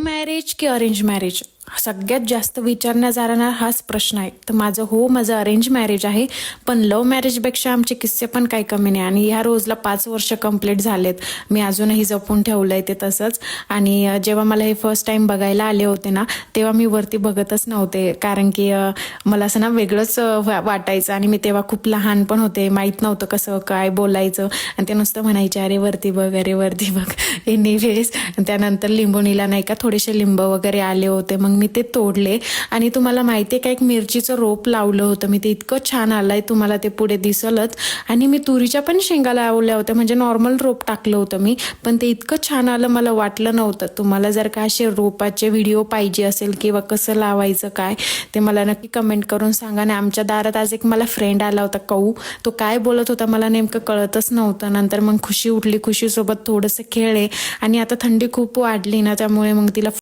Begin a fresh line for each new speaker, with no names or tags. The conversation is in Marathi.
मॅरेज की अरेंज मॅरेज सगळ्यात जास्त विचारण्यात जाणारा हाच प्रश्न आहे. तर माझं अरेंज मॅरेज आहे, पण लव्ह मॅरेजपेक्षा आमचे किस्से पण काही कमी नाही. आणि ह्या रोजला 5 वर्ष कंप्लीट झालेत. मी अजूनही जपून ठेवलंय ते तसंच. आणि जेव्हा मला हे फर्स्ट टाइम बघायला आले होते ना, तेव्हा मी वरती बघतच नव्हते, कारण की मला असं ना वेगळंच वाटायचं. आणि मी तेव्हा खूप लहान पण होते, माहीत नव्हतं कसं काय बोलायचं. आणि ते नुसतं म्हणायचे, अरे वरती बघ, अरे वरती बघ. एनिवेज त्यानंतर लिंबोणीला नाही का थोडेसे लिंब वगैरे आले होते, मग मी ते तोडले. आणि तुम्हाला माहिती आहे का, एक मिरचीचं रोप लावलं होतं मी, ते इतकं छान आलंय, तुम्हाला ते पुढे दिसलच. आणि मी तुरीच्या पण शेंगा लावल्या होत्या, म्हणजे नॉर्मल रोप टाकलं होतं मी, पण ते इतकं छान आलं मला वाटलं नव्हतं. तुम्हाला जर का असे रोपाचे व्हिडिओ पाहिजे असेल किंवा कसं लावायचं काय, ते मला नक्की कमेंट करून सांगा. आणि आमच्या दारात आज एक मला फ्रेंड आला होता कऊ, तो काय बोलत होता मला नेमकं कळतच नव्हतं. नंतर मग खुशी उठली, खुशीसोबत थोडंसं खेळले. आणि आता थंडी खूप वाढली ना, त्यामुळे मग तिला